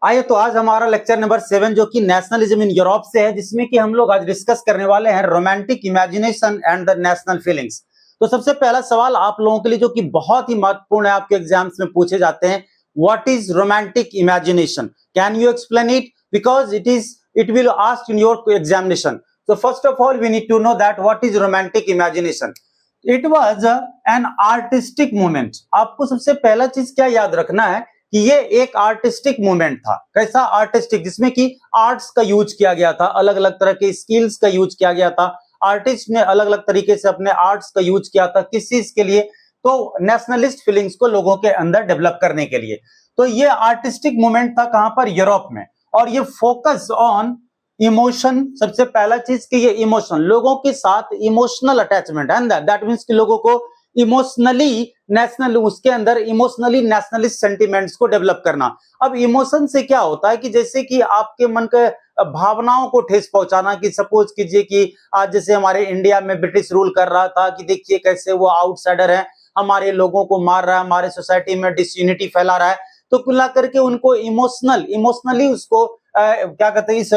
आइए तो आज हमारा लेक्चर नंबर 7 जो कि नेशनलिज्म इन यूरोप से है, जिसमें कि हम लोग आज डिस्कस करने वाले हैं romantic imagination and the national feelings. तो सबसे पहला सवाल आप लोगों के लिए जो कि बहुत ही महत्वपूर्ण है, आपके एग्जाम्स में पूछे जाते हैं, what is romantic imagination? Can you explain it? Because it will asked in your examination. So first of all, we need to know that what is romantic imagination. It was an artistic movement. आपको सबसे पहला चीज क्या याद रखना है कि ये एक आर्टिस्टिक मूवमेंट था। कैसा आर्टिस्टिक? जिसमें कि आर्ट्स का यूज किया गया था, अलग अलग तरह के स्किल्स का यूज किया गया था। आर्टिस्ट ने अलग अलग तरीके से अपने आर्ट्स का यूज किया था। किस चीज के लिए? तो नेशनलिस्ट फीलिंग्स को लोगों के अंदर डेवलप करने के लिए। तो ये आर्टिस्टिक मूवमेंट था कहां पर? यूरोप में। और ये फोकस ऑन इमोशन, सबसे पहला चीज कि ये इमोशन, लोगों के साथ emotional attachment and that means कि लोगों को इमोशनली नेशनल, उसके अंदर इमोशनली नेशनलिस्ट सेंटिमेंट्स को डेवलप करना। अब इमोशन से क्या होता है कि जैसे कि आपके मन के भावनाओं को ठेस पहुंचाना। कि सपोज कीजिए कि आज जैसे हमारे इंडिया में ब्रिटिश रूल कर रहा था कि देखिए कैसे वो आउटसाइडर है, हमारे लोगों को मार रहा है, हमारे सोसाइटी में डिसयूनिटी फैला रहा है। तो कुल मिलाकर के उनको इमोशनली उसको क्या कहते हैं, इस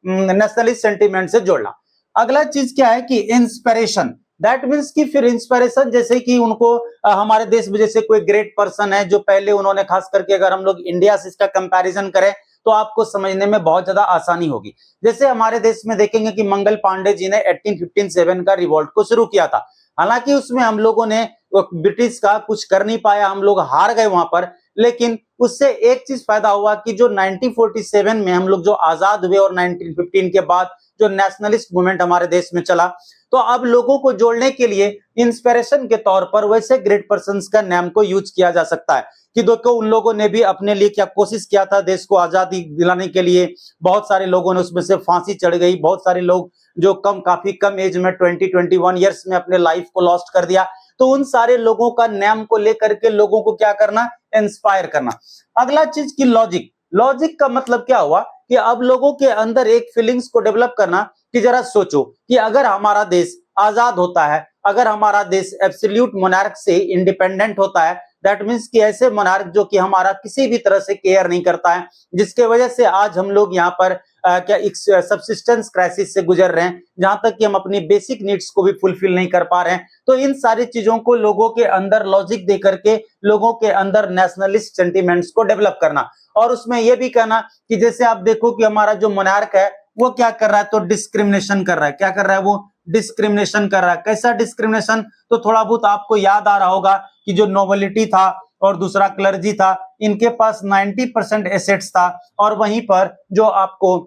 नेशनलिस्ट सेंटिमेंट से जोड़ना। अगला चीज क्या है कि इंस्पिरेशन। दैट मीन्स कि फिर इंस्पिरेशन, जैसे कि उनको हमारे देश में जैसे कोई ग्रेट पर्सन है जो पहले उन्होंने, खास करके अगर हम लोग इंडिया से इसका कंपैरिजन करें तो आपको समझने में बहुत ज्यादा आसानी होगी। जैसे हमारे देश में देखेंगे कि मंगल पांडे जी ने 1857 का रिवॉल्ट को शुरू किया था। हालांकि उसमें हम लोगों ने ब्रिटिश का कुछ कर नहीं पाया, हम लोग हार गए वहां पर। लेकिन उससे एक चीज फायदा हुआ कि जो 1947 में हम लोग जो आजाद हुए और 1915 के बाद जो नेशनलिस्ट मूवमेंट हमारे देश में चला, तो अब लोगों को जोड़ने के लिए इंस्पिरेशन के तौर पर वैसे ग्रेट पर्संस का नाम को यूज किया जा सकता है कि देखो उन लोगों ने भी अपने लिए क्या कोशिश किया था देश को आजादी दिलाने के लिए। बहुत सारे लोगों ने उसमें से फांसी चढ़ गई, बहुत सारे लोग जो काफी कम एज में 20-21 ईयर्स में अपने लाइफ को लॉस्ट कर दिया। तो उन सारे लोगों का नाम को लेकर के लोगों को क्या करना? इंस्पायर करना। अगला चीज की लॉजिक। लॉजिक का मतलब क्या हुआ कि अब लोगों के अंदर एक फीलिंग्स को डेवलप करना कि जरा सोचो कि अगर हमारा देश आजाद होता है, अगर हमारा देश एब्सोल्यूट मोनार्क से इंडिपेंडेंट होता है, दैट मींस कि ऐसे मोनार्क जो कि हमारा किसी भी तरह से केयर नहीं करता है, जिसके वजह से आज हम लोग यहाँ पर क्या एक सबसिस्टेंस क्राइसिस से गुजर रहे हैं, जहां तक कि हम अपनी बेसिक नीड्स को भी फुलफिल नहीं कर पा रहे हैं। तो इन सारी चीजों को लोगों के अंदर लॉजिक दे करके लोगों के अंदर नेशनलिस्ट सेंटिमेंट्स को डेवलप करना। और उसमें यह भी कहना कि जैसे आप देखो कि हमारा जो मोनार्क है वो क्या कर रहा है? तो डिस्क्रिमिनेशन कर रहा है। क्या कर रहा है? वो डिस्क्रिमिनेशन कर रहा है। कैसा डिस्क्रिमिनेशन? तो थोड़ा बहुत आपको याद आ रहा होगा कि जो नोबिलिटी था और दूसरा क्लर्जी था, इनके पास 90% एसेट्स था, और वहीं पर जो आपको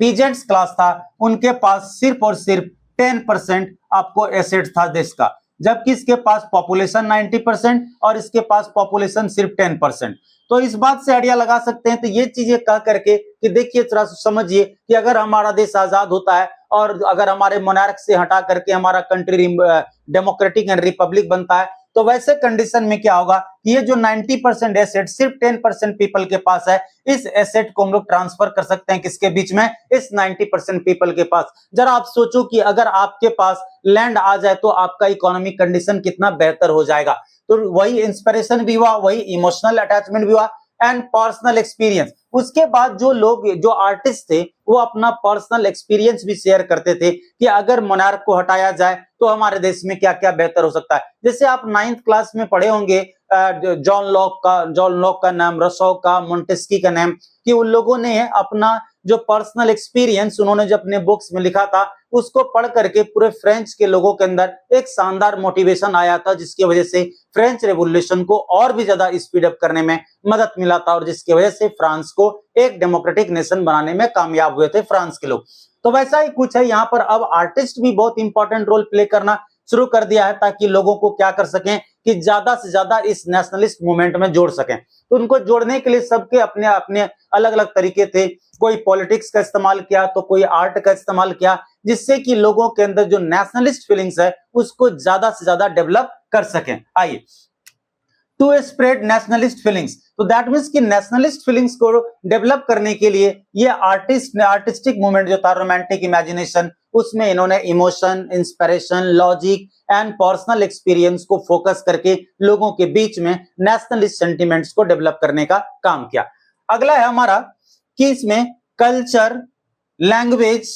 पीजेंट्स क्लास था उनके पास सिर्फ और सिर्फ 10% आपको एसेट था देश का, जबकि इसके पास पॉपुलेशन 90% और इसके पास पॉपुलेशन सिर्फ 10%। तो इस बात से आइडिया लगा सकते हैं। तो ये चीजें कह करके कि देखिए थोड़ा समझिए कि अगर हमारा देश आजाद होता है और अगर हमारे मोनार्क से हटा करके हमारा कंट्री डेमोक्रेटिक एंड रिपब्लिक बनता है, तो वैसे कंडीशन में क्या होगा कि ये जो 90% एसेट सिर्फ 10% पीपल के पास है, इस एसेट को हम लोग ट्रांसफर कर सकते हैं किसके बीच में? इस 90% पीपल के पास। जरा आप सोचो कि अगर आपके पास लैंड आ जाए तो आपका इकोनॉमिक कंडीशन कितना बेहतर हो जाएगा। तो वही इंस्पिरेशन भी हुआ, वही इमोशनल अटैचमेंट भी हुआ एंड पर्सनल एक्सपीरियंस। उसके बाद जो लोग, जो आर्टिस्ट थे, वो अपना पर्सनल एक्सपीरियंस भी शेयर करते थे कि अगर मोनार्क को हटाया जाए तो हमारे देश में क्या क्या बेहतर हो सकता है। जैसे आप 9th क्लास में पढ़े होंगे जॉन लॉक का नाम, रसो का, मोंटेस्की का नाम, कि उन लोगों ने अपना जो पर्सनल एक्सपीरियंस उन्होंने जो अपने बुक्स में लिखा था उसको पढ़ करके पूरे फ्रेंच के लोगों के अंदर एक शानदार मोटिवेशन आया था, जिसकी वजह से फ्रेंच रेवोल्यूशन को और भी ज्यादा स्पीड अप करने में मदद मिला था, और जिसकी वजह से फ्रांस को एक डेमोक्रेटिक नेशन बनाने में कामयाब हुए थे फ्रांस के लोग। तो वैसा ही कुछ है यहाँ पर। अब आर्टिस्ट भी बहुत इंपॉर्टेंट रोल प्ले करना शुरू कर दिया है ताकि लोगों को क्या कर सकें कि ज्यादा से ज्यादा इस नेशनलिस्ट मूवमेंट में जोड़ सकें। तो उनको जोड़ने के लिए सबके अपने अपने अलग अलग तरीके थे। कोई पॉलिटिक्स का इस्तेमाल किया तो कोई आर्ट का इस्तेमाल किया, जिससे कि लोगों के अंदर जो नेशनलिस्ट फीलिंग्स है उसको ज्यादा से ज्यादा डेवलप कर सकें। आइए, टू स्प्रेड नेशनलिस्ट फीलिंग्स, तो दैट मींस कि नेशनलिस्ट फीलिंग्स को डेवलप करने के लिए ये आर्टिस्टिक मूवमेंट जो था रोमांटिक इमेजिनेशन, उसमें इन्होंने emotion, inspiration, logic and personal experience को फोकस करके लोगों के बीच में नेशनलिस्ट सेंटिमेंट्स को डेवलप करने का काम किया। अगला है हमारा कि इसमें culture, language,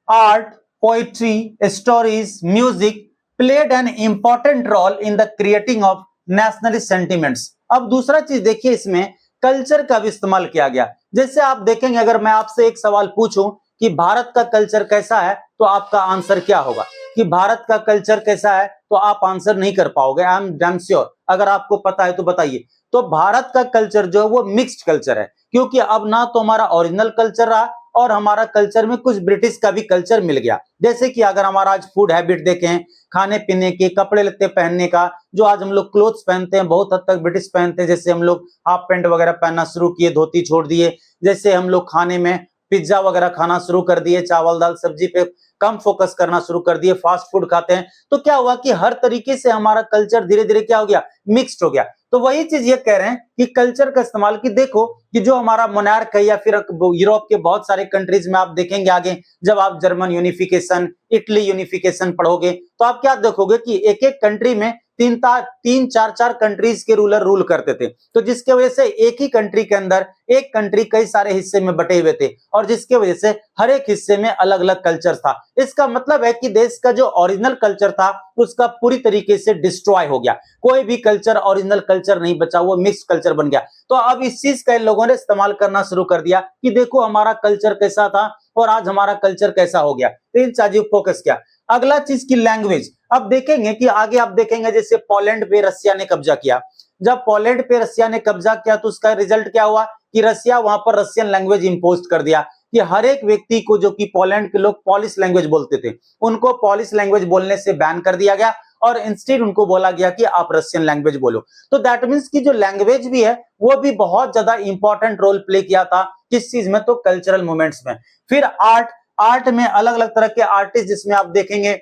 art, poetry, stories, music played an important role in the creating of nationalist sentiments. अब दूसरा चीज देखिए, इसमें कल्चर का भी इस्तेमाल किया गया। जैसे आप देखेंगे, अगर मैं आपसे एक सवाल पूछूं कि भारत का कल्चर कैसा है, तो आपका आंसर क्या होगा? कि भारत का कल्चर कैसा है, तो आप आंसर नहीं कर पाओगे। I am damn sure. अगर आपको पता है तो बताइए। तो भारत का कल्चर जो है वो मिक्स्ड कल्चर है, क्योंकि अब ना तो हमारा ओरिजिनल कल्चर रहा और हमारा कल्चर में कुछ ब्रिटिश का भी कल्चर मिल गया। जैसे कि अगर हमारा आज फूड हैबिट देखें, खाने पीने के, कपड़े लत्ते पहनने का, जो आज हम लोग क्लोथ्स पहनते हैं बहुत हद तक ब्रिटिश पहनते हैं। जैसे हम लोग हाफ पैंट वगैरह पहनना शुरू किए, धोती छोड़ दिए। जैसे हम लोग खाने में पिज्जा वगैरह खाना शुरू कर दिए, चावल दाल सब्जी पे कम फोकस करना शुरू कर दिए, फास्ट फूड खाते हैं। तो क्या हुआ कि हर तरीके से हमारा कल्चर धीरे धीरे क्या हो गया, मिक्स्ड हो गया। तो वही चीज ये कह रहे हैं कि कल्चर का इस्तेमाल, कि देखो कि जो हमारा मोनार्क है या फिर यूरोप के बहुत सारे कंट्रीज में आप देखेंगे आगे, जब आप जर्मन यूनिफिकेशन, इटली यूनिफिकेशन पढ़ोगे, तो आप क्या देखोगे कि एक एक कंट्री में तीन चार चार कंट्रीज के रूलर रूल करते थे। तो जिसके वजह से एक ही कंट्री के अंदर एक कंट्री कई सारे हिस्से में बटे हुए थे, और जिसके वजह से हर एक हिस्से में अलग अलग कल्चर था। इसका मतलब है कि देश का जो ओरिजिनल कल्चर था उसका पूरी तरीके से डिस्ट्रॉय हो गया। कोई भी कल्चर ओरिजिनल कल्चर नहीं बचा, वो मिक्स कल्चर बन गया। तो अब इस चीज का इन लोगों ने इस्तेमाल करना शुरू कर दिया कि देखो हमारा कल्चर कैसा था और आज हमारा कल्चर कैसा हो गया। तो इन चीजों फोकस किया। अगला चीज की लैंग्वेज। अब देखेंगे कि आगे आप देखेंगे जैसे पोलैंड पे रसिया ने कब्जा किया। जब पोलैंड पे रसिया ने कब्जा किया तो उसका रिजल्ट क्या हुआ कि रसिया वहां पर रशियन लैंग्वेज इंपोज कर दिया कि हर एक व्यक्ति को, जो कि पोलैंड के लोग पॉलिश लैंग्वेज बोलते थे, उनको पॉलिश लैंग्वेज बोलने से बैन कर दिया गया और इंस्टेड उनको बोला गया कि आप रशियन लैंग्वेज बोलो। तो दैट मींस कि जो लैंग्वेज भी है वो भी बहुत ज्यादा इंपॉर्टेंट रोल प्ले किया था किस चीज में, तो कल्चरल मूवमेंट्स में। फिर आर्ट में अलग अलग तरह के आर्टिस्ट, जिसमें आप देखेंगे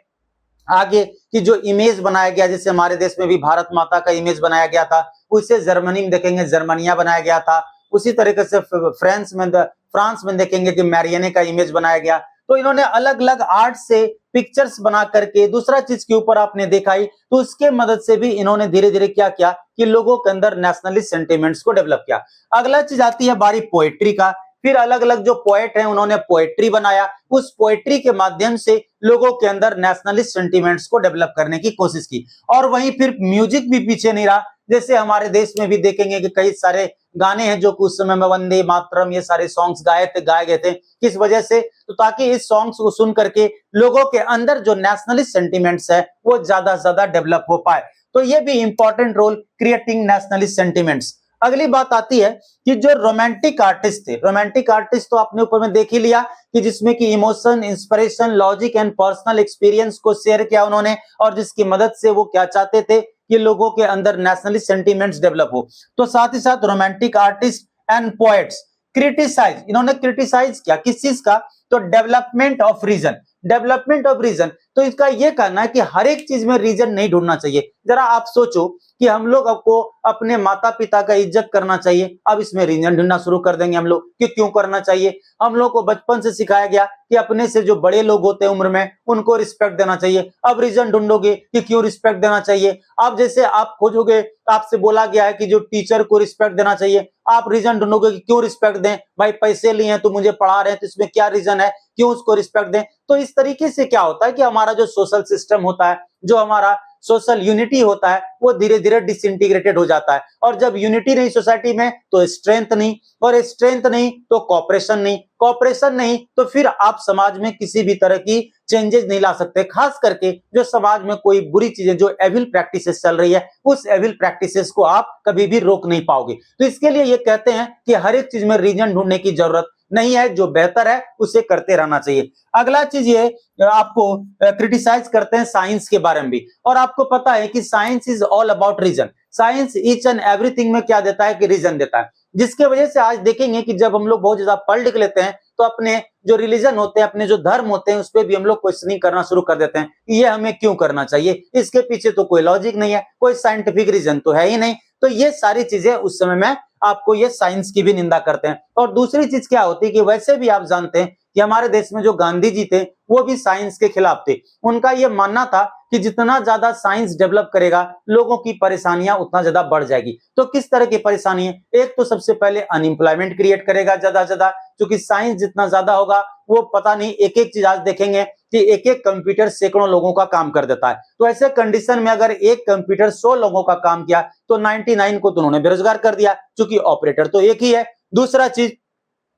आगे कि जो इमेज बनाया गया, जैसे हमारे देश में भी भारत माता का इमेज बनाया गया था, उसे जर्मनी में देखेंगे जर्मनिया बनाया गया था। उसी तरीके से फ्रांस में देखेंगे कि मैरियने का इमेज बनाया गया। तो इन्होंने अलग अलग आर्ट से पिक्चर्स बना करके, दूसरा चीज के ऊपर आपने देखा ही, तो उसके मदद से भी इन्होंने धीरे धीरे क्या किया कि लोगों के अंदर नेशनलिस्ट सेंटिमेंट्स को डेवलप किया। अगला चीज आती है बारी पोएट्री का। फिर अलग अलग जो पोएट हैं उन्होंने पोएट्री बनाया, उस पोएट्री के माध्यम से लोगों के अंदर नेशनलिस्ट सेंटिमेंट्स को डेवलप करने की कोशिश की। और वहीं फिर म्यूजिक भी पीछे नहीं रहा। जैसे हमारे देश में भी देखेंगे कि कई सारे गाने हैं जो उस समय में वंदे मातरम, ये सारे सॉन्ग्स गाए गए थे। किस वजह से? तो ताकि इस सॉन्ग्स को सुन करके लोगों के अंदर जो नेशनलिस्ट सेंटिमेंट्स है वो ज्यादा से ज्यादा डेवलप हो पाए। तो ये भी important role creating nationalist sentiments. अगली बात आती है कि जो रोमांटिक आर्टिस्ट थे, रोमांटिक आर्टिस्ट तो आपने ऊपर में देख ही लिया कि जिसमें कि emotion, inspiration, logic and personal experience को शेयर किया उन्होंने, और जिसकी मदद से वो क्या चाहते थे कि लोगों के अंदर नेशनलिस्ट सेंटिमेंट्स डेवलप हो। तो साथ ही साथ romantic artist and poets criticise, इन्होंने क्रिटिसाइज किया किस चीज का? तो development of reason. Development of reason, तो इसका यह कहना है कि हर एक चीज में रीजन नहीं ढूंढना चाहिए। जरा आप सोचो कि हम लोग आपको अपने माता पिता का इज्जत करना चाहिए, अब इसमें रीजन ढूंढना शुरू कर देंगे हम लोग कि क्यों करना चाहिए। हम लोग को बचपन से सिखाया गया कि अपने से जो बड़े लोग होते हैं उम्र में उनको रिस्पेक्ट देना चाहिए, अब रीजन ढूंढोगे कि क्यों रिस्पेक्ट देना चाहिए। अब जैसे आप खोजोगे, आपसे बोला गया है कि जो टीचर को रिस्पेक्ट देना चाहिए, आप रीजन ढूंढोगे कि क्यों रिस्पेक्ट दें, भाई पैसे लिए हैं तो मुझे पढ़ा रहे हैं तो इसमें क्या रीजन है, क्यों उसको रिस्पेक्ट दें। तो इस तरीके से क्या होता है कि हमारा जो सोशल सिस्टम होता है, जो हमारा सोशल यूनिटी होता है, वो धीरे धीरे डिसइंटीग्रेटेड हो जाता है। और जब यूनिटी नहीं सोसाइटी में तो स्ट्रेंथ नहीं, और स्ट्रेंथ नहीं तो कॉपरेशन नहीं, कॉपरेशन नहीं तो फिर आप समाज में किसी भी तरह की चेंजेस नहीं ला सकते। खास करके जो समाज में कोई बुरी चीजें, जो एविल प्रैक्टिसेस चल रही है, उस एविल प्रैक्टिसेस को आप कभी भी रोक नहीं पाओगे। तो इसके लिए ये कहते हैं कि हर एक चीज में रीजन ढूंढने की जरूरत नहीं है, जो बेहतर है उसे करते रहना चाहिए। अगला चीज ये आपको क्रिटिसाइज करते हैं साइंस के बारे में भी, और आपको पता है कि science is all about reason. Science each and everything में क्या देता है कि रीजन देता है, जिसके वजह से आज देखेंगे कि जब हम लोग बहुत ज्यादा पढ़ लिख लेते हैं तो अपने जो रिलीजन होते हैं, अपने जो धर्म होते हैं, उस पर भी हम लोग क्वेश्चनिंग करना शुरू कर देते हैं कि ये हमें क्यों करना चाहिए, इसके पीछे तो कोई लॉजिक नहीं है, कोई साइंटिफिक रीजन तो है ही नहीं। तो ये सारी चीजें उस समय में आपको ये साइंस की भी निंदा करते हैं। और दूसरी चीज क्या होती है कि वैसे भी आप जानते हैं कि हमारे देश में जो गांधी जी थे वो भी साइंस के खिलाफ थे। उनका ये मानना था कि जितना ज्यादा साइंस डेवलप करेगा लोगों की परेशानियां उतना ज्यादा बढ़ जाएगी। तो किस तरह की परेशानी है? एक तो सबसे पहले अनएम्प्लॉयमेंट क्रिएट करेगा ज्यादा से ज्यादा, क्योंकि साइंस जितना ज्यादा होगा वो पता नहीं एक एक चीज आज देखेंगे कि एक एक कंप्यूटर सैकड़ों लोगों का काम कर देता है। तो ऐसे कंडीशन में अगर एक कंप्यूटर 100 लोगों का काम किया तो 99 को तो उन्होंने बेरोजगार कर दिया, क्योंकि ऑपरेटर तो एक ही है। दूसरा चीज,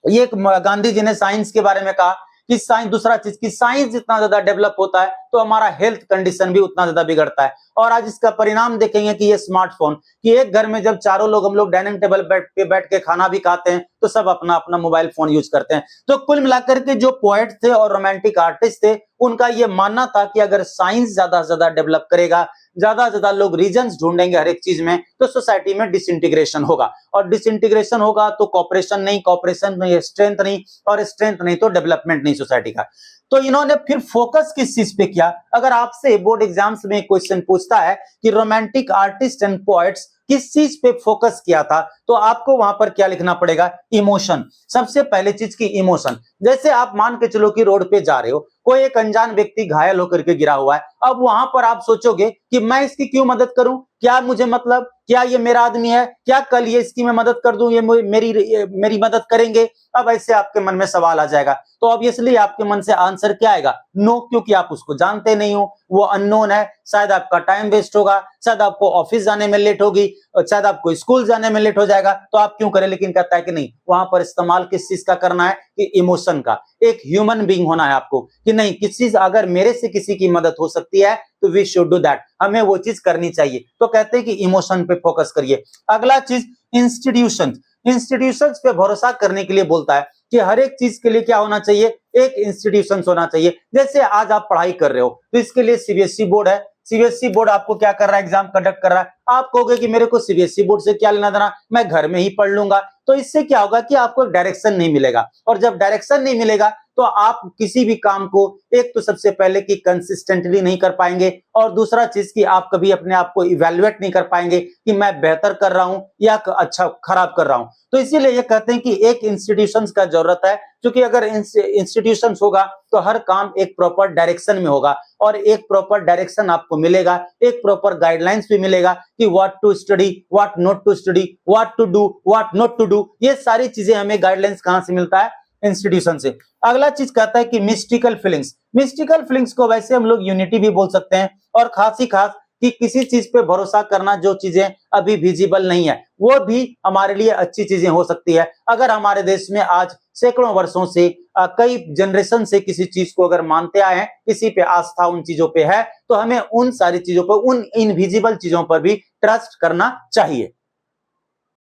ये गांधी जी ने साइंस के बारे में कहा कि साइंस, दूसरा चीज कि साइंस जितना ज्यादा डेवलप होता है तो हमारा हेल्थ कंडीशन भी उतना ज्यादा बिगड़ता है। और आज इसका परिणाम देखेंगे कि ये स्मार्टफोन, कि एक घर में जब चारों लोग हम लोग डाइनिंग टेबल पे बैठ के खाना भी खाते हैं तो सब अपना अपना मोबाइल फोन यूज करते हैं। तो कुल मिलाकर के जो पोएट थे और रोमांटिक आर्टिस्ट थे उनका ये मानना था कि अगर साइंस ज्यादा से ज्यादा डेवलप करेगा, ज्यादा से ज्यादा लोग रीजंस ढूंढेंगे हर एक चीज में, तो सोसाइटी में डिसइंटीग्रेशन होगा, और डिसइंटीग्रेशन होगा तो कॉपरेशन नहीं, कॉपरेशन नहीं स्ट्रेंथ नहीं, और स्ट्रेंथ नहीं तो डेवलपमेंट नहीं सोसाइटी का। तो इन्होंने फिर फोकस किस चीज पे किया? अगर आपसे बोर्ड एग्जाम्स में क्वेश्चन पूछता है कि रोमांटिक आर्टिस्ट एंड पोएट्स किस चीज पे फोकस किया था, तो आपको वहां पर क्या लिखना पड़ेगा? इमोशन। सबसे पहले चीज की इमोशन। जैसे आप मान के चलो कि रोड पे जा रहे हो, कोई एक अनजान व्यक्ति घायल होकर के गिरा हुआ है, अब वहां पर आप सोचोगे कि मैं इसकी क्यों मदद करूं, क्या मुझे मतलब, क्या ये मेरा आदमी है, क्या कल ये इसकी मैं मदद कर दूं, ये मेरी मदद करेंगे? अब ऐसे आपके मन में सवाल आ जाएगा। तो ऑब्वियसली आपके मन से आंसर क्या आएगा? नो, क्योंकि आप उसको जानते नहीं हो, वो अननोन है, शायद आपका टाइम वेस्ट होगा, शायद आपको ऑफिस जाने में लेट होगी, शायद आपको स्कूल जाने में लेट हो जाएगा, तो आप क्यों करें? लेकिन कहता है कि नहीं, वहां पर इस्तेमाल किस चीज का करना है? कि इमोशन का। एक ह्यूमन बीइंग होना है आपको, कि नहीं किसी चीज अगर मेरे से किसी की मदद हो सकती है तो वी शुड डू दैट, हमें वो चीज करनी चाहिए। तो कहते हैं कि इमोशन पे फोकस करिए। अगला चीज, इंस्टीट्यूशन। इंस्टीट्यूशंस पे भरोसा करने के लिए बोलता है कि हर एक चीज के लिए क्या होना चाहिए? एक इंस्टीट्यूशन होना चाहिए। जैसे आज आप पढ़ाई कर रहे हो तो इसके लिए सीबीएसई बोर्ड है, सीबीएसई बोर्ड आपको क्या कर रहा है? एग्जाम कंडक्ट कर रहा है। आप कहोगे कि मेरे को सीबीएसई बोर्ड से क्या लेना देना, मैं घर में ही पढ़ लूंगा। तो इससे क्या होगा कि आपको एक डायरेक्शन नहीं मिलेगा, और जब डायरेक्शन नहीं मिलेगा तो आप किसी भी काम को, एक तो सबसे पहले कि कंसिस्टेंटली नहीं कर पाएंगे, और दूसरा चीज कि आप कभी अपने आप को इवैल्यूएट नहीं कर पाएंगे कि मैं बेहतर कर रहा हूं या अच्छा खराब कर रहा हूं। तो इसीलिए ये कहते हैं कि एक इंस्टीट्यूशंस का जरूरत है, क्योंकि अगर इंस्टीट्यूशंस होगा तो हर काम एक प्रॉपर डायरेक्शन में होगा, और एक प्रॉपर डायरेक्शन आपको मिलेगा, एक प्रॉपर गाइडलाइंस भी मिलेगा कि what to study, what not to study, what to do, what not to do. ये सारी चीजें हमें गाइडलाइंस कहां से मिलता है? इंस्टीट्यूशन से। अगला चीज कहता है कि मिस्टिकल फीलिंग्स। मिस्टिकल फीलिंग्स को वैसे हम लोग यूनिटी भी बोल सकते हैं, और खास ही खास कि किसी चीज पे भरोसा करना, जो चीजें अभी विजिबल नहीं है वो भी हमारे लिए अच्छी चीजें हो सकती है। अगर हमारे देश में आज सैकड़ों वर्षों से, कई जनरेशन से किसी चीज को अगर मानते आए हैं, किसी पे आस्था उन चीजों पे है, तो हमें उन सारी चीजों पर, उन इनविजिबल चीजों पर भी ट्रस्ट करना चाहिए।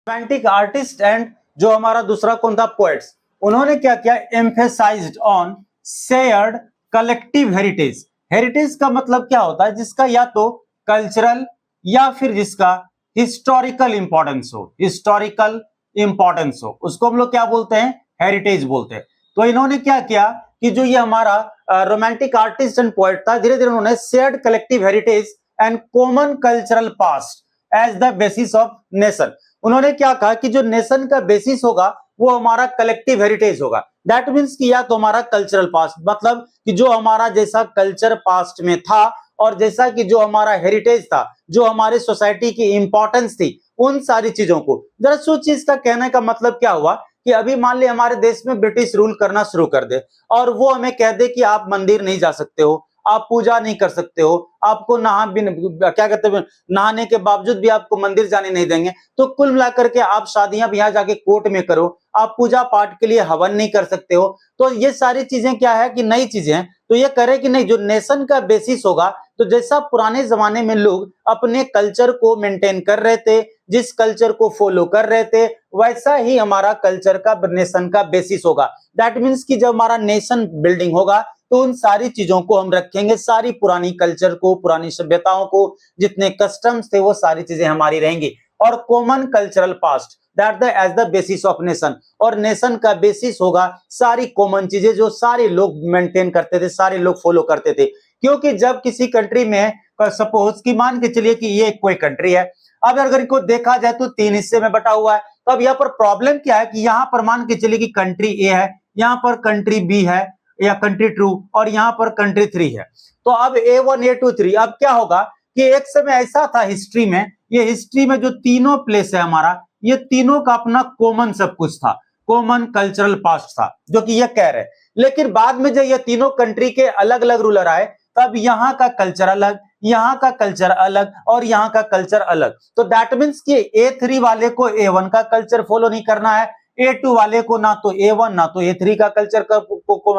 रोमांटिक आर्टिस्ट एंड जो हमारा दूसरा कौन था? पोएट्स। उन्होंने क्या किया? Emphasised on shared collective heritage. Heritage का मतलब क्या होता है? जिसका या तो कल्चरल या फिर जिसका हिस्टोरिकल इंपॉर्टेंस हो, हिस्टोरिकल इंपॉर्टेंस हो, उसको हम लोग क्या बोलते हैं? हेरिटेज बोलते हैं। तो इन्होंने क्या किया कि जो ये हमारा रोमांटिक आर्टिस्ट एंड पोएट था, धीरे धीरे उन्होंने shared collective heritage and common cultural past as the basis of nation. उन्होंने क्या कहा कि जो नेशन का बेसिस होगा वो हमारा कलेक्टिव हेरिटेज होगा। दैट मीन्स कि या तो हमारा कल्चरल पास्ट, मतलब कि जो हमारा जैसा कल्चर पास्ट में था, और जैसा कि जो हमारा हेरिटेज था, जो हमारे सोसाइटी की इंपॉर्टेंस थी, उन सारी चीजों को। जरा सोचिए, इसका कहने का मतलब क्या हुआ कि अभी मान लिया हमारे देश में ब्रिटिश रूल करना शुरू कर दे, और वो हमें कह दे कि आप मंदिर नहीं जा सकते हो, आप पूजा नहीं कर सकते हो, आपको क्या कहते हैं, नहाने के बावजूद भी आपको मंदिर जाने नहीं देंगे। तो कुल मिलाकर के आप शादियां भी यहाँ जाके कोर्ट में करो, आप पूजा पाठ के लिए हवन नहीं कर सकते हो। तो ये सारी चीजें क्या है कि नई चीजें हैं। तो ये करे कि नहीं, जो नेशन का बेसिस होगा, तो जैसा पुराने जमाने में लोग अपने कल्चर को मेंटेन कर रहे थे, जिस कल्चर को फॉलो कर रहे थे, वैसा ही हमारा कल्चर का, नेशन का बेसिस होगा। दैट मीन्स कि जब हमारा नेशन बिल्डिंग होगा तो उन सारी चीजों को हम रखेंगे, सारी पुरानी कल्चर को, पुरानी सभ्यताओं को, जितने कस्टम्स थे वो सारी चीजें हमारी रहेंगी। और common cultural past that the as the basis of nation, और नेशन का बेसिस होगा सारी कॉमन चीजें जो सारे लोग मेंटेन करते थे, सारे लोग फॉलो करते थे। क्योंकि जब किसी कंट्री में, सपोज कि मान के चलिए कि ये कोई कंट्री है, अब अगर इनको देखा जाए तो 3 हिस्से में बटा हुआ है, तो अब यहाँ पर प्रॉब्लम क्या है कि यहाँ पर मान के चलिए कि कंट्री ए है, यहाँ पर कंट्री बी है या कंट्री टू, और यहाँ पर कंट्री थ्री है। तो अब A1 A2 3, अब क्या होगा कि एक समय ऐसा था हिस्ट्री में, ये हिस्ट्री में जो तीनों प्लेस है हमारा, ये तीनों का अपना कॉमन सब कुछ था, कॉमन कल्चरल पास्ट था, जो कि ये कह रहे। लेकिन बाद में जब ये तीनों कंट्री के अलग अलग रूलर आए, तब यहाँ का कल्चर अलग, यहाँ का कल्चर अलग और यहाँ का कल्चर अलग। तो दैट मीन्स कि A3 वाले को A1 का कल्चर फॉलो नहीं करना है, A2 वाले को ना तो A1 ना तो A3 का कल्चर को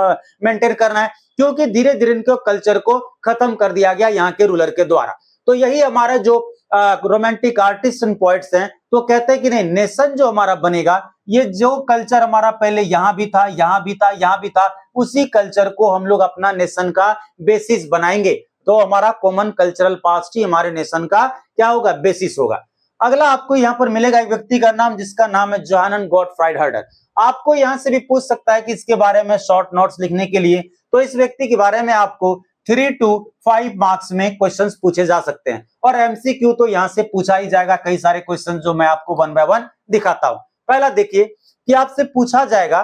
मेंटेन करना है, क्योंकि धीरे धीरे इनके कल्चर को खत्म कर दिया गया यहाँ के रूलर के द्वारा। तो यही हमारा जो रोमांटिक आर्टिस्ट एंड पोएट्स हैं, तो कहते हैं कि नहीं, नेशन जो हमारा बनेगा, ये जो कल्चर हमारा पहले यहाँ भी था, यहाँ भी था, यहाँ भी था, उसी कल्चर को हम लोग अपना नेशन का बेसिस बनाएंगे। तो हमारा कॉमन कल्चरल पास्ट ही हमारे नेशन का क्या होगा, बेसिस होगा। अगला आपको यहाँ पर मिलेगा एक व्यक्ति का नाम, जिसका नाम है जोहानन गॉटफ्राइड हर्डर। आपको यहाँ से भी पूछ सकता है कि इसके बारे में शॉर्ट नोट्स लिखने के लिए, तो इस व्यक्ति के बारे में आपको 3 to 5 मार्क्स में क्वेश्चंस पूछे जा सकते हैं, और एमसीक्यू तो यहाँ से पूछा ही जाएगा, कई सारे क्वेश्चंस जो मैं आपको 1 by 1 दिखाता हूं। पहला देखिए कि आपसे पूछा जाएगा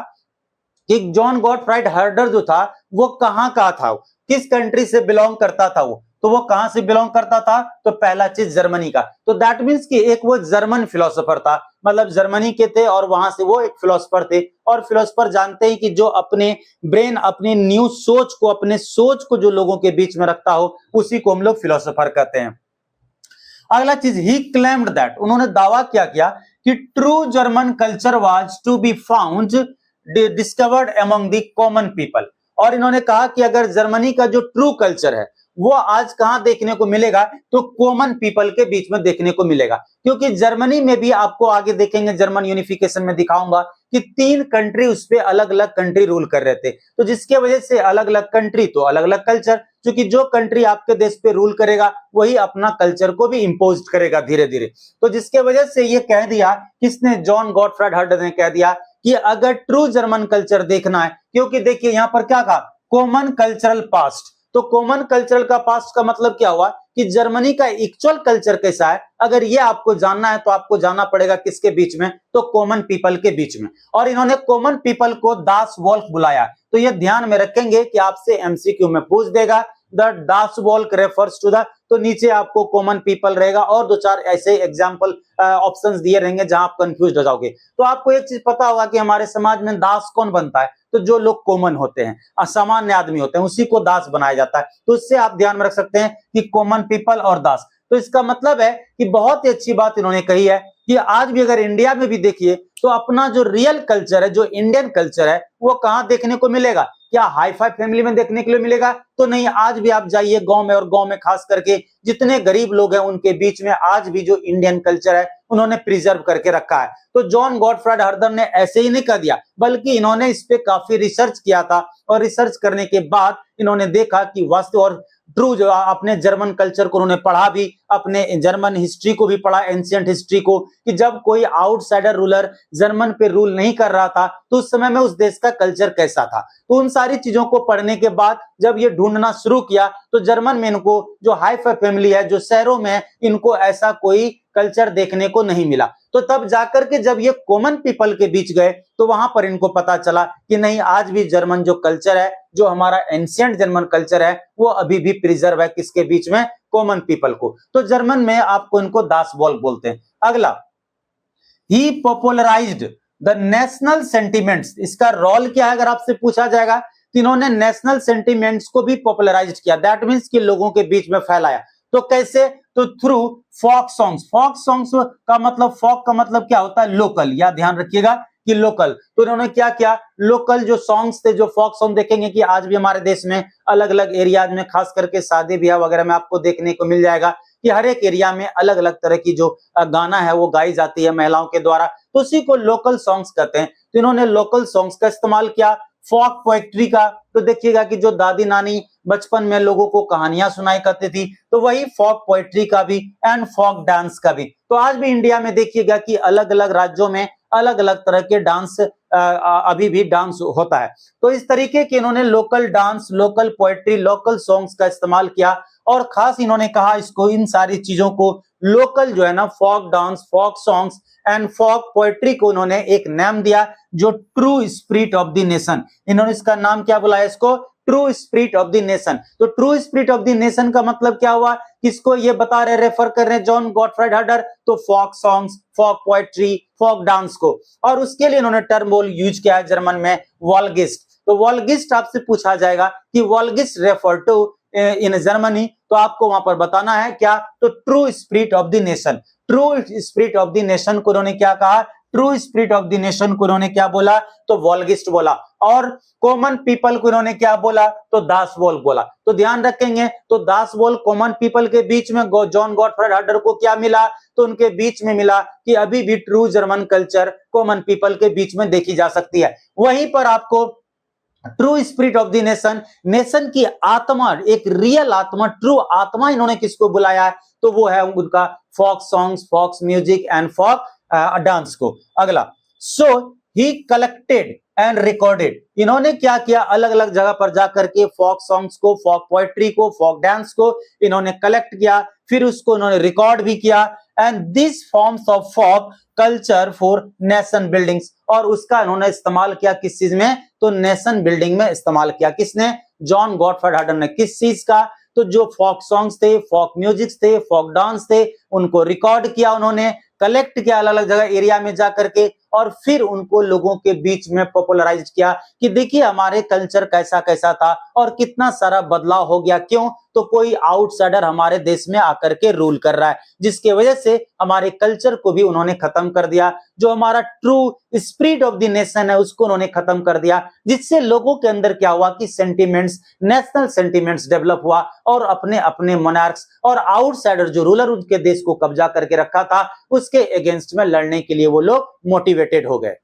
कि जॉन गॉटफ्राइड हर्डर जो था वो कहाँ का था, किस कंट्री से बिलोंग करता था वो, तो वो कहां से बिलोंग करता था, तो पहला चीज जर्मनी का। तो दैट मींस कि एक वो जर्मन फिलोसोफर था, मतलब जर्मनी के थे और वहां से वो एक फिलोसोफर थे। और फिलोसोफर जानते हैं कि जो अपने ब्रेन, अपने न्यू सोच को, अपने सोच को जो लोगों के बीच में रखता हो, उसी को हम लोग फिलोसोफर कहते हैं। अगला चीज, ही क्लेम्ड दैट, उन्होंने दावा क्या किया कि true German culture was to be found discovered among the common people. और इन्होंने कहा कि अगर जर्मनी का जो ट्रू कल्चर है वो आज कहां देखने को मिलेगा, तो कॉमन पीपल के बीच में देखने को मिलेगा। क्योंकि जर्मनी में भी आपको आगे देखेंगे, जर्मन यूनिफिकेशन में दिखाऊंगा कि 3 कंट्री उस पे अलग अलग कंट्री रूल कर रहे थे, तो जिसके वजह से अलग अलग कंट्री तो अलग अलग कल्चर, क्योंकि जो कंट्री आपके देश पे रूल करेगा वही अपना कल्चर को भी इंपोज करेगा धीरे धीरे। तो जिसके वजह से ये कह दिया, किसने, जॉन गॉटफ्राइड हर्डर ने कह दिया कि अगर ट्रू जर्मन कल्चर देखना है, क्योंकि देखिए यहां पर क्या कहा, कॉमन कल्चरल पास्ट। तो कॉमन कल्चरल का पास्ट का मतलब क्या हुआ कि जर्मनी का एक्चुअल कल्चर कैसा है, अगर ये आपको जानना है तो आपको जानना पड़ेगा किसके बीच में, तो कॉमन पीपल के बीच में। और इन्होंने कॉमन पीपल को दास वॉल्फ बुलाया। तो ये ध्यान में रखेंगे कि आपसे एमसीक्यू में पूछ देगा, the das volk refers to the, तो नीचे आपको कॉमन पीपल रहेगा और 2-4 ऐसे एग्जाम्पल ऑप्शंस दिए रहेंगे जहां आप कंफ्यूज हो जाओगे। तो आपको एक चीज पता होगा कि हमारे समाज में दास कौन बनता है, तो जो लोग कॉमन होते हैं, असामान्य आदमी होते हैं, उसी को दास बनाया जाता है। तो इससे आप ध्यान में रख सकते हैं कि कॉमन पीपल और दास। तो इसका मतलब है कि बहुत ही अच्छी बात इन्होंने कही है कि आज भी अगर इंडिया में भी देखिए तो अपना जो रियल कल्चर है, जो इंडियन कल्चर है, वो कहां देखने को मिलेगा, क्या हाई फाई फैमिली में देखने के लिए मिलेगा, तो नहीं। आज भी आप जाइए गांव में, और गांव में खास करके जितने गरीब लोग हैं उनके बीच में आज भी जो इंडियन कल्चर है उन्होंने प्रिजर्व करके रखा है। तो जॉन गॉटफ्राइड हर्डर ने ऐसे ही नहीं कर दिया, बल्कि इन्होंने इस पे काफी रिसर्च किया था, और रिसर्च करने के बाद इन्होंने देखा कि वास्तव और ट्रू, जो अपने जर्मन कल्चर को उन्होंने पढ़ा भी, अपने जर्मन हिस्ट्री को भी पढ़ा, एंशिएंट हिस्ट्री को, कि जब कोई आउटसाइडर रूलर जर्मन पे रूल नहीं कर रहा था तो उस समय में उस देश का कल्चर कैसा था। तो उन सारी चीजों को पढ़ने के बाद जब ये ढूंढना शुरू किया, तो जर्मन में इनको जो हाई फाई फैमिली है, जो शहरों में, इनको ऐसा कोई कल्चर देखने को नहीं मिला। तो तब जाकर के जब ये कॉमन पीपल के बीच गए तो वहां पर इनको पता चला कि नहीं, आज भी जर्मन जो कल्चर है, जो हमारा एंशिएंट जर्मन कल्चर है, वो अभी भी प्रिजर्व है, किसके बीच में, कॉमन पीपल को। तो जर्मन में आपको इनको दास वॉल्फ बोलते हैं। अगला, ही पॉपुलराइज्ड द नेशनल सेंटिमेंट्स। इसका रोल क्या है अगर आपसे पूछा जाएगा, तो इन्होंने नेशनल सेंटिमेंट्स को भी पॉपुलराइज किया, दैट मींस कि लोगों के बीच में फैलाया। तो कैसे, तो through folk songs. Folk songs का मतलब, फोक का मतलब क्या होता है, लोकल, या ध्यान रखिएगा कि लोकल। तो इन्होंने क्या किया, लोकल जो सॉन्ग्स थे, जो फोक सॉन्ग, देखेंगे कि आज भी हमारे देश में अलग अलग एरियाज में, खास करके शादी ब्याह वगैरह में आपको देखने को मिल जाएगा कि हर एक एरिया में अलग अलग तरह की जो गाना है वो गाई जाती है महिलाओं के द्वारा, तो उसी को लोकल सॉन्ग्स कहते हैं। तो इन्होंने लोकल सॉन्ग्स का इस्तेमाल किया। फोक पोएट्री का, तो देखिएगा कि जो दादी नानी बचपन में लोगों को कहानियां सुनाई करती थी, तो वही फोक पोएट्री का भी, एंड फोक डांस का भी। तो आज भी इंडिया में देखिएगा कि अलग अलग राज्यों में अलग अलग तरह के डांस अभी भी डांस होता है। तो इस तरीके के इन्होंने local dance, local poetry, local songs का इस्तेमाल किया और खास इन्होंने कहा इसको, इन सारी चीजों को लोकल जो है ना folk dance, folk songs and folk poetry को उन्होंने एक नाम दिया जो true spirit of the nation. इन्होंने इसका नाम क्या बुलाया, इसको true spirit of the nation. तो true spirit of the nation का मतलब क्या हुआ, किसको ये बता रहे, रेफर कर रहे जॉन गॉटफ्राइड हर्डर, तो फोक सॉन्ग्स, फोक पोएट्री, फोक डांस को। और उसके लिए इन्होंने टर्म यूज किया है जर्मन में वॉल्गिस्ट। तो वॉल्गिस्ट आपसे पूछा जाएगा कि वॉल्गिस्ट रेफर टू इन जर्मनी, तो आपको वहां पर बताना है क्या, तो true spirit of the nation. True spirit of the nation को उन्होंने क्या कहा, true spirit of the nation को उन्होंने क्या बोला, तो वॉल्गिस्ट बोला। और कॉमन पीपल को इन्होंने क्या बोला, तो दास वोल्क बोला। तो ध्यान रखेंगे, तो दास वोल्क कॉमन पीपल के बीच में जॉन गॉटफ्राइड हर्डर को क्या मिला, तो उनके बीच में मिला कि अभी भी true German culture common people के बीच में देखी जा सकती है। वहीं पर आपको true spirit of the nation, nation की आत्मा, एक रियल आत्मा, ट्रू आत्मा इन्होंने किसको बुलाया है, तो वो है उनका folk songs, folk music and folk dance को। अगला, so he collected and recorded, इन्होंने क्या किया, अलग अलग जगह पर जाकर के फोक सॉन्ग्स को, फोक पोएट्री को, फोक डांस को इन्होंने कलेक्ट किया, फिर उसको इन्होंने रिकॉर्ड भी किया। And this forms of folk culture for nation buildings, और उसका इन्होंने इस्तेमाल किया किस चीज में, तो नेशन बिल्डिंग में इस्तेमाल किया। किसने, जॉन गॉटफ्राइड हर्डर ने। किस चीज का, तो जो फोक सॉन्ग्स थे, फोक म्यूजिक थे, फोक डांस थे, उनको रिकॉर्ड किया उन्होंने, कलेक्ट किया अलग अलग जगह एरिया में जाकर के, और फिर उनको लोगों के बीच में पॉपुलराइज किया कि देखिए हमारे कल्चर कैसा कैसा था और कितना सारा बदलाव हो गया। क्यों, तो कोई आउटसाइडर हमारे देश में आकर के रूल कर रहा है, जिसके वजह से हमारे कल्चर को भी उन्होंने खत्म कर दिया। जो हमारा true spirit of the nation है उसको उन्होंने खत्म कर दिया, जिससे लोगों के अंदर क्या हुआ कि सेंटिमेंट्स, नेशनल सेंटिमेंट्स डेवलप हुआ, और अपने अपने मोनार्क्स और आउटसाइडर जो रूलर उनके देश को कब्जा करके रखा था उसके अगेंस्ट में लड़ने के लिए वो लोग मोटिवेटेड हो गए।